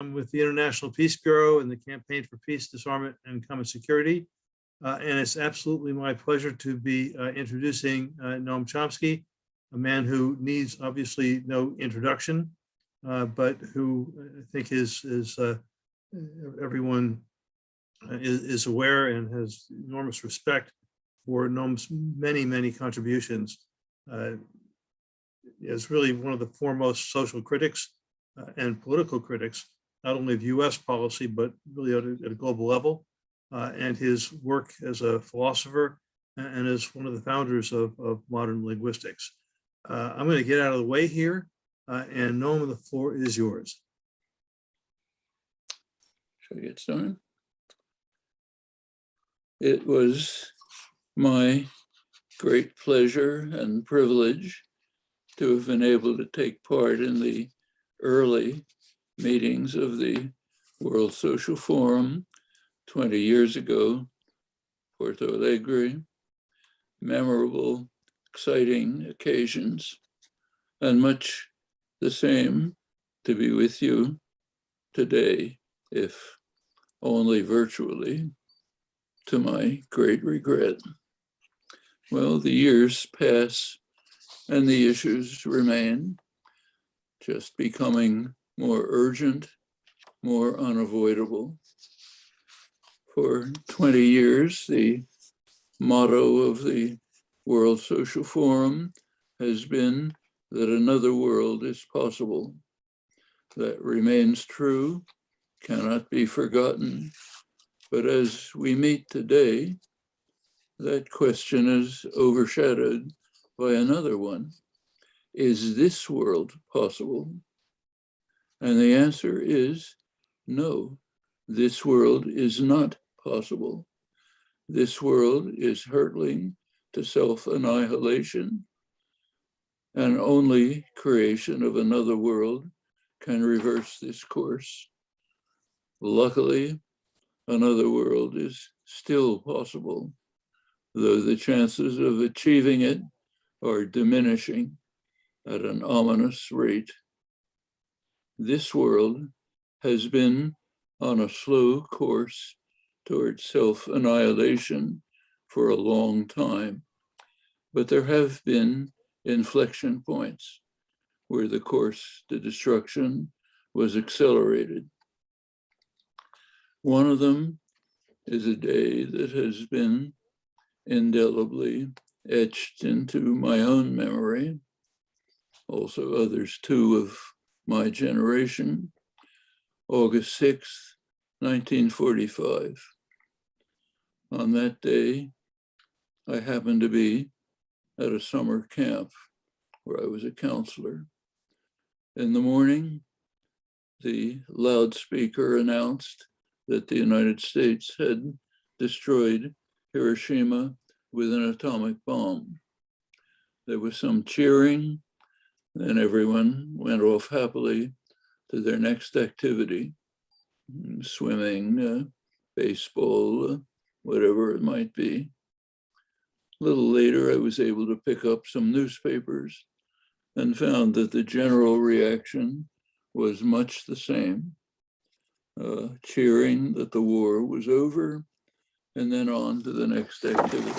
I'm with the International Peace Bureau and the Campaign for Peace, Disarmament, and Common Security. And it's absolutely my pleasure to be introducing Noam Chomsky, a man who needs obviously no introduction, but who I think is everyone is aware and has enormous respect for Noam's many contributions. Is really one of the foremost social critics and political critics, not only of US policy, but really at a global level. And his work as a philosopher and as one of the founders of modern linguistics. I'm going to get out of the way here, and Noam, the floor is yours. Shall I get started? It was my great pleasure and privilege to have been able to take part in the early meetings of the World Social Forum 20 years ago, Porto Alegre, memorable, exciting occasions, and much the same to be with you today, if only virtually, to my great regret. Well, the years pass and the issues remain, just becoming more urgent, more unavoidable. For 20 years, the motto of the World Social Forum has been that another world is possible. That remains true, cannot be forgotten. But as we meet today, that question is overshadowed by another one. Is this world possible? And the answer is no, this world is not possible. This world is hurtling to self-annihilation, and only creation of another world can reverse this course. Luckily, another world is still possible, though the chances of achieving it are diminishing at an ominous rate. This world has been on a slow course towards self-annihilation for a long time, but there have been inflection points where the course to destruction was accelerated. One of them is a day that has been indelibly etched into my own memory, also others too of my generation, August 6th, 1945. On that day, I happened to be at a summer camp where I was a counselor. In the morning, the loudspeaker announced that the United States had destroyed Hiroshima with an atomic bomb. There was some cheering, then everyone went off happily to their next activity, swimming, baseball, whatever it might be. A little later, I was able to pick up some newspapers and found that the general reaction was much the same, cheering that the war was over, and then on to the next activity.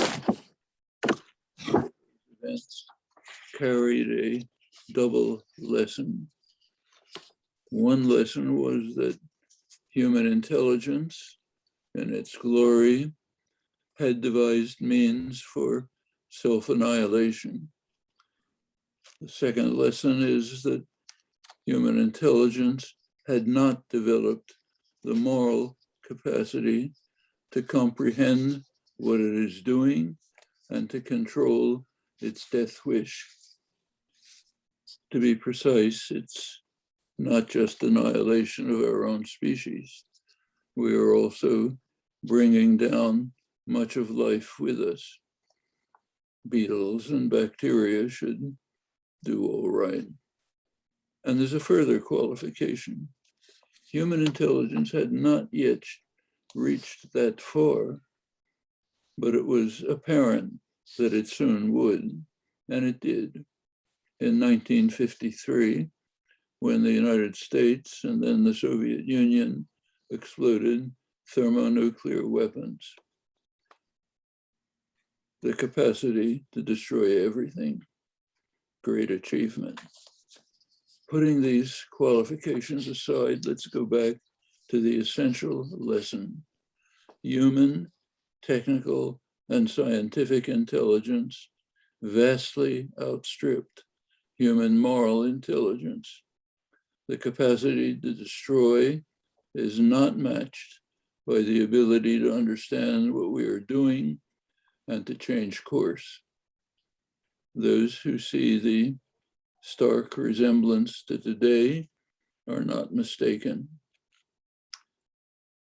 Events carried a double lesson. One lesson was that human intelligence in its glory had devised means for self-annihilation. The second lesson is that human intelligence had not developed the moral capacity to comprehend what it is doing and to control its death wish. To be precise, it's not just annihilation of our own species. We are also bringing down much of life with us. Beetles and bacteria should do all right. And there's a further qualification. Human intelligence had not yet reached that far, but it was apparent that it soon would, and it did. In 1953, when the United States and then the Soviet Union exploded thermonuclear weapons. The capacity to destroy everything, great achievement. Putting these qualifications aside, let's go back to the essential lesson. Human, technical, and scientific intelligence vastly outstripped human moral intelligence. The capacity to destroy is not matched by the ability to understand what we are doing and to change course. Those who see the stark resemblance to today are not mistaken.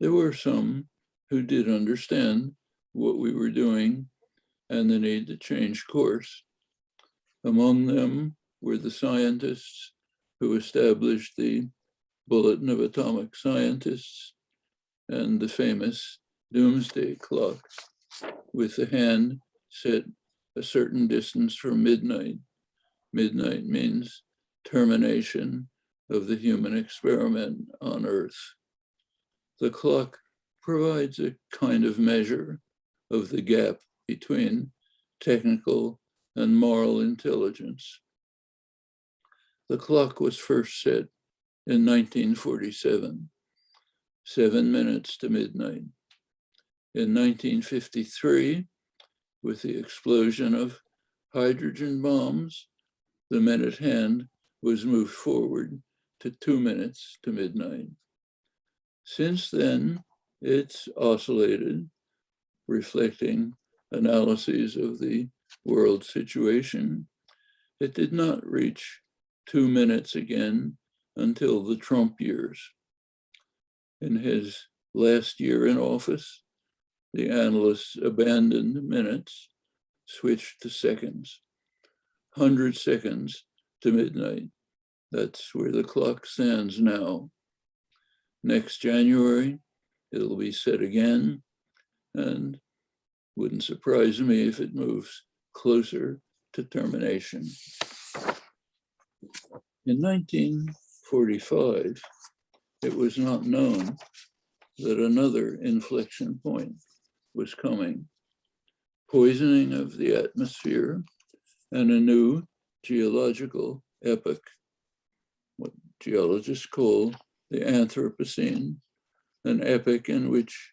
There were some who did understand what we were doing and the need to change course. Among them were the scientists who established the Bulletin of Atomic Scientists and the famous doomsday clock with the hand set a certain distance from midnight. Midnight means termination of the human experiment on Earth. The clock provides a kind of measure of the gap between technical and moral intelligence. The clock was first set in 1947, 7 minutes to midnight. In 1953, with the explosion of hydrogen bombs, the minute hand was moved forward to 2 minutes to midnight. Since then, it's oscillated, reflecting analyses of the world situation. It did not reach 2 minutes again until the Trump years. In his last year in office, the analysts abandoned minutes, switched to seconds, 100 seconds to midnight. That's where the clock stands now. Next January, it'll be set again, and wouldn't surprise me if it moves closer to termination. In 1945, it was not known that another inflection point was coming. Poisoning of the atmosphere and a new geological epoch, what geologists call the Anthropocene, an epoch in which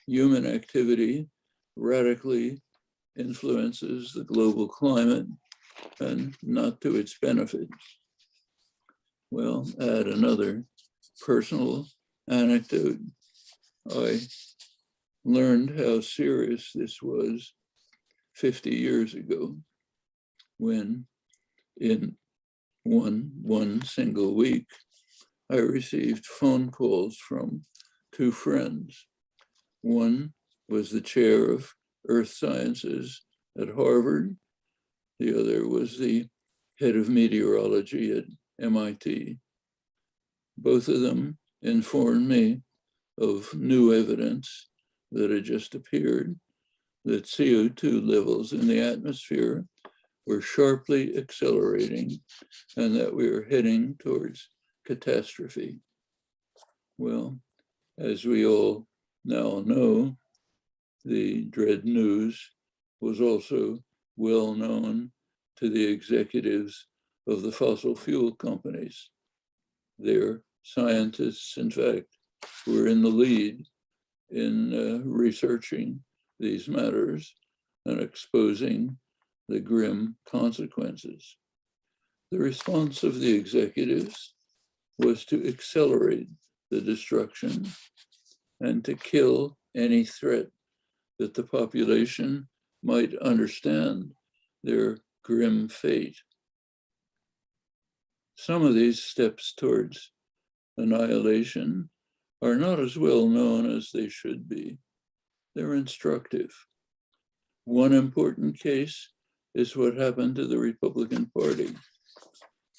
human activity radically influences the global climate and not to its benefit. Well, add another personal anecdote. I learned how serious this was 50 years ago when in one single week, I received phone calls from two friends. One was the chair of earth sciences at Harvard. The other was the head of meteorology at MIT. Both of them informed me of new evidence that had just appeared, that CO2 levels in the atmosphere were sharply accelerating and that we were heading towards catastrophe. Well, as we all now know, the dread news was also well known to the executives of the fossil fuel companies. Their scientists, in fact, were in the lead in researching these matters and exposing the grim consequences. The response of the executives was to accelerate the destruction and to kill any threat that the population might understand their grim fate. Some of these steps towards annihilation are not as well known as they should be. They're instructive. One important case is what happened to the Republican Party,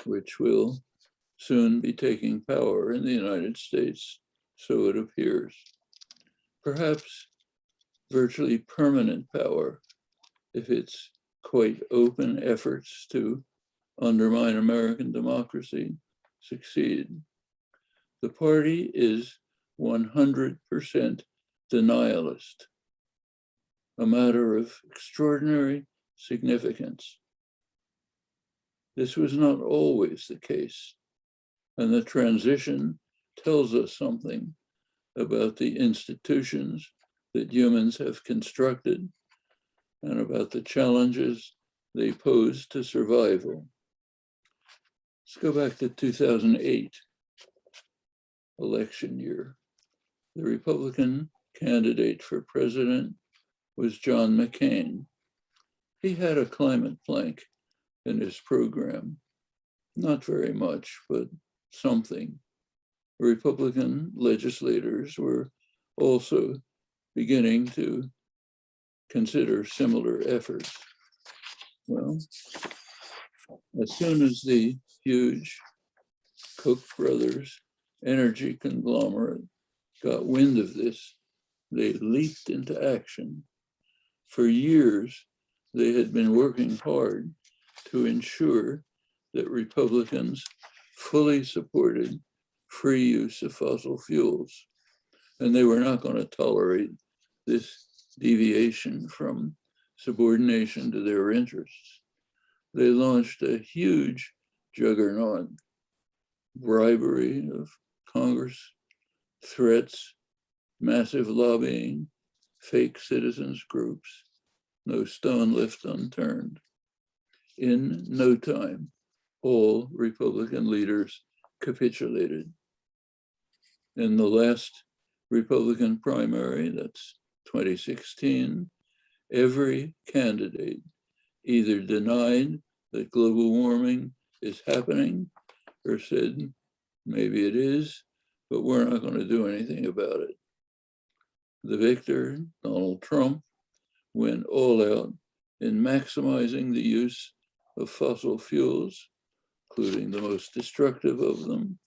which will soon be taking power in the United States, so it appears. Perhaps virtually permanent power if its quite open efforts to undermine American democracy succeed. The party is 100% denialist, a matter of extraordinary significance. This was not always the case, and the transition tells us something about the institutions that humans have constructed and about the challenges they pose to survival. Let's go back to 2008, election year. The Republican candidate for president was John McCain. He had a climate plank in his program. Not very much, but something. Republican legislators were also beginning to consider similar efforts. Well, as soon as the huge Koch brothers energy conglomerate got wind of this, they leaped into action. For years, they had been working hard to ensure that Republicans fully supported free use of fossil fuels, and they were not going to tolerate this deviation from subordination to their interests. They launched a huge juggernaut, bribery of Congress, threats, massive lobbying, fake citizens groups, no stone left unturned. In no time, all Republican leaders capitulated. In the last Republican primary, that's 2016, every candidate either denied that global warming is happening or said, maybe it is, but we're not going to do anything about it. The victor, Donald Trump, went all out in maximizing the use of fossil fuels, including the most destructive of them,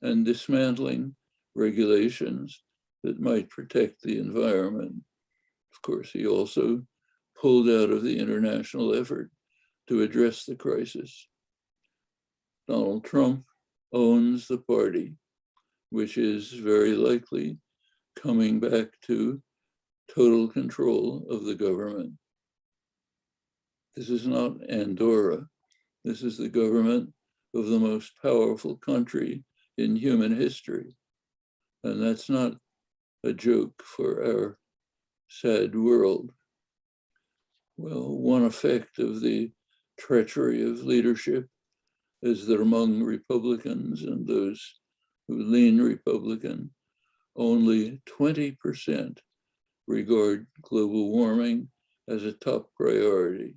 and dismantling regulations that might protect the environment. Of course, he also pulled out of the international effort to address the crisis. Donald Trump owns the party, which is very likely coming back to total control of the government. This is not Andorra. This is the government of the most powerful country in human history. And that's not a joke for our sad world. Well, one effect of the treachery of leadership is that among Republicans and those who lean Republican, only 20% regard global warming as a top priority.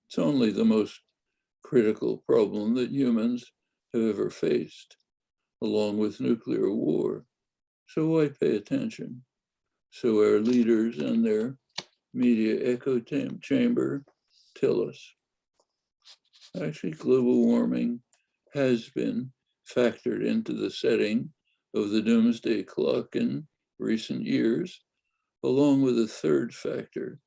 It's only the most critical problem that humans have ever faced, along with nuclear war. So why pay attention? So our leaders and their media echo chamber tell us. Actually, global warming has been factored into the setting of the doomsday clock in recent years, along with a third factor,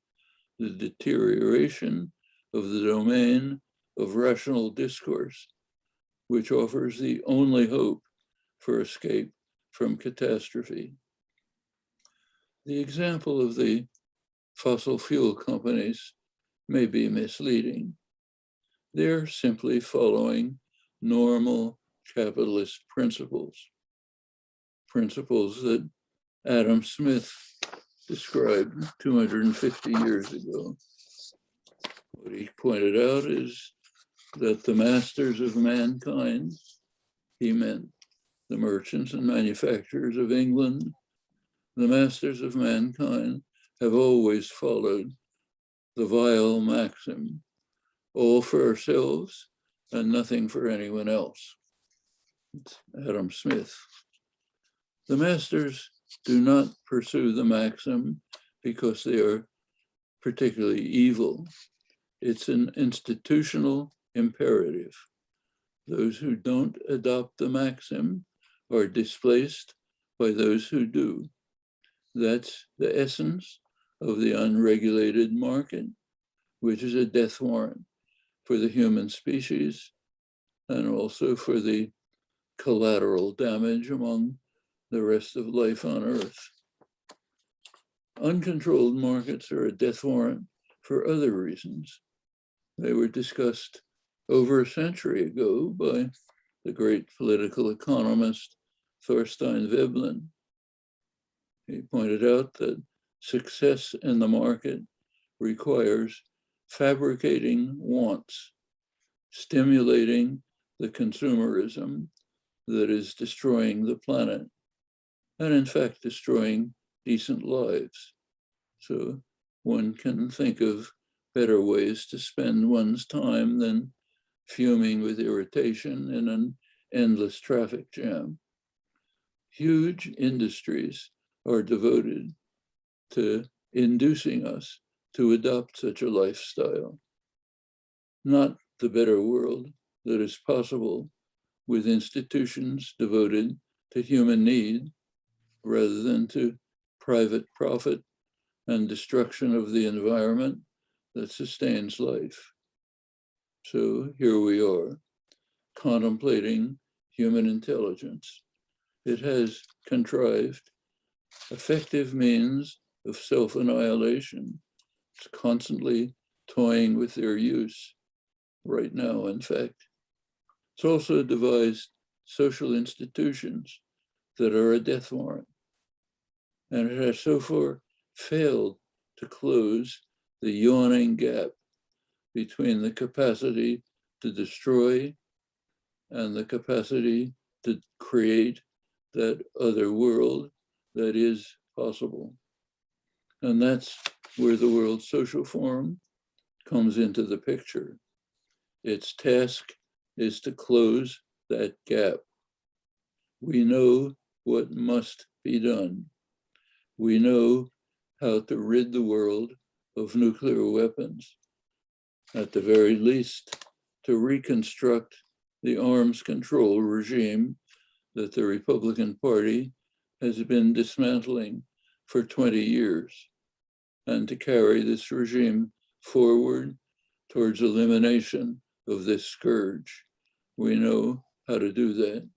the deterioration of the domain of rational discourse, which offers the only hope for escape from catastrophe. The example of the fossil fuel companies may be misleading. They're simply following normal capitalist principles that Adam Smith described 250 years ago. What he pointed out is that the masters of mankind, he meant the merchants and manufacturers of England, the masters of mankind have always followed the vile maxim, all for ourselves and nothing for anyone else. It's Adam Smith. The masters do not pursue the maxim because they are particularly evil. It's an institutional imperative. Those who don't adopt the maxim are displaced by those who do. That's the essence of the unregulated market, which is a death warrant for the human species and also for the collateral damage among the rest of life on Earth. Uncontrolled markets are a death warrant for other reasons. They were discussed over a century ago by the great political economist Thorstein Veblen. He pointed out that success in the market requires fabricating wants, stimulating the consumerism that is destroying the planet, and in fact destroying decent lives. So one can think of better ways to spend one's time than fuming with irritation in an endless traffic jam. Huge industries are devoted to inducing us to adopt such a lifestyle, not the better world that is possible with institutions devoted to human need rather than to private profit and destruction of the environment that sustains life. So here we are, contemplating human intelligence. It has contrived effective means of self-annihilation. It's constantly toying with their use right now, in fact. It's also devised social institutions that are a death warrant. And it has so far failed to close the yawning gap between the capacity to destroy and the capacity to create that other world that is possible. And that's where the World Social Forum comes into the picture. Its task is to close that gap. We know what must be done. We know how to rid the world of nuclear weapons, at the very least, to reconstruct the arms control regime that the Republican Party has been dismantling for 20 years, and to carry this regime forward towards elimination of this scourge. We know how to do that.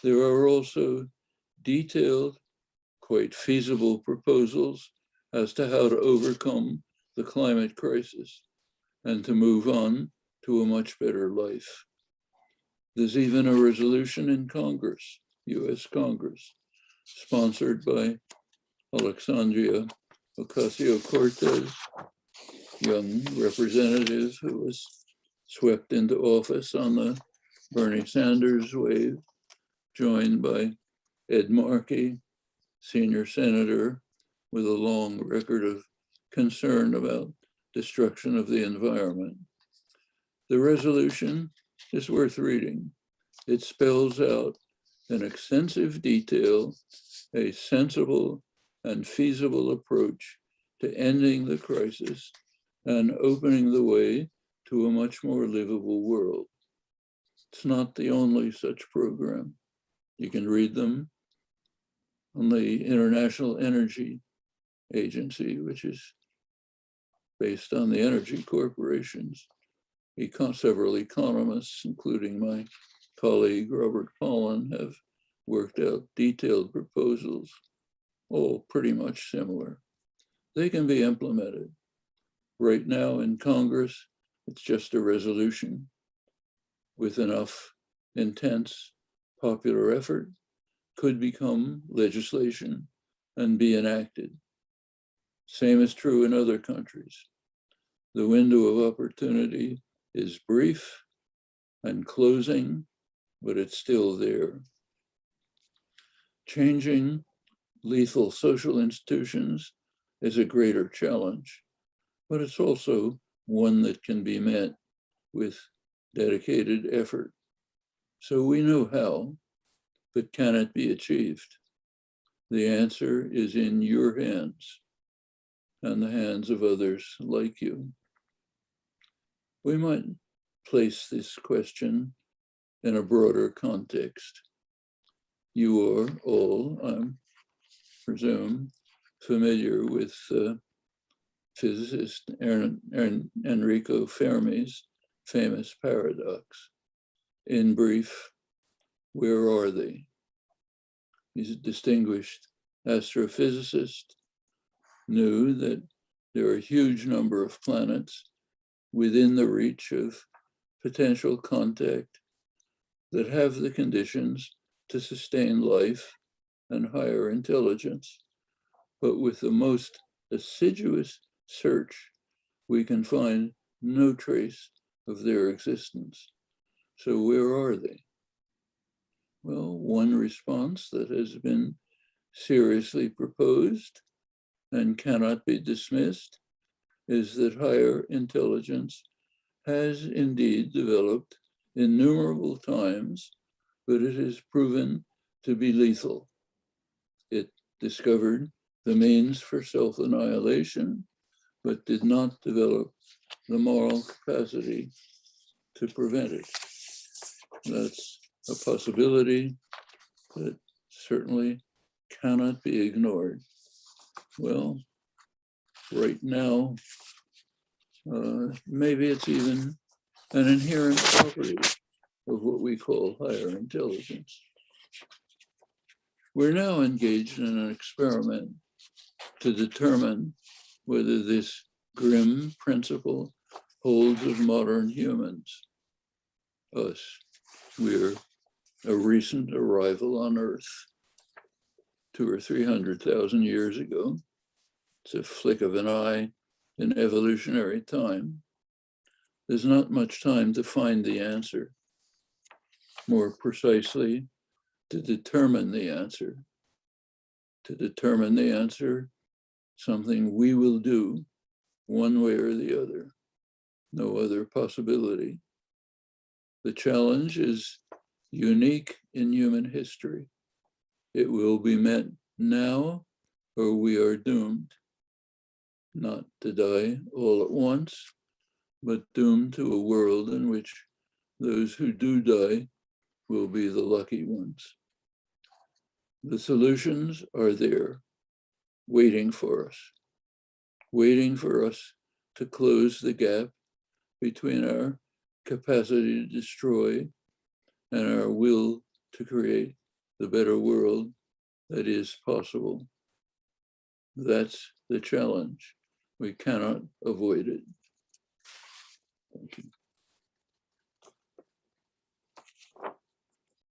There are also detailed, quite feasible proposals as to how to overcome the climate crisis and to move on to a much better life. There's even a resolution in Congress, US Congress, sponsored by Alexandria Ocasio-Cortez, young representative who was swept into office on the Bernie Sanders wave, joined by Ed Markey, senior senator with a long record of concern about destruction of the environment. The resolution is worth reading. It spells out in extensive detail a sensible and feasible approach to ending the crisis and opening the way to a much more livable world. It's not the only such program. You can read them on the International Energy Agency, which is based on the energy corporations. Several economists, including my colleague Robert Pollin, have worked out detailed proposals, all pretty much similar. They can be implemented. Right now in Congress, it's just a resolution. With enough intense popular effort, could become legislation and be enacted. Same is true in other countries. The window of opportunity is brief and closing, but it's still there. Changing lethal social institutions is a greater challenge, but it's also one that can be met with dedicated effort. So we know how, but can it be achieved? The answer is in your hands and the hands of others like you. We might place this question in a broader context. You are all, I presume, familiar with physicist Enrico Fermi's famous paradox. In brief, Where are they? He's a distinguished astrophysicist, knew that there are a huge number of planets within the reach of potential contact that have the conditions to sustain life and higher intelligence. But with the most assiduous search, we can find no trace of their existence. So where are they? Well, one response that has been seriously proposed and cannot be dismissed is that higher intelligence has indeed developed innumerable times, but it has proven to be lethal. It discovered the means for self-annihilation, but did not develop the moral capacity to prevent it. That's a possibility that certainly cannot be ignored. Well, right now, maybe it's even an inherent property of what we call higher intelligence. We're now engaged in an experiment to determine whether this grim principle holds of modern humans, us. We're a recent arrival on Earth, 200,000 or 300,000 years ago. It's a flick of an eye in evolutionary time. There's not much time to find the answer. More precisely, to determine the answer. To determine the answer, something we will do one way or the other. No other possibility. The challenge is unique in human history. It will be met now or we are doomed, not to die all at once, but doomed to a world in which those who do die will be the lucky ones. The solutions are there, waiting for us to close the gap between our capacity to destroy and our will to create the better world that is possible. That's the challenge. We cannot avoid it. Thank you.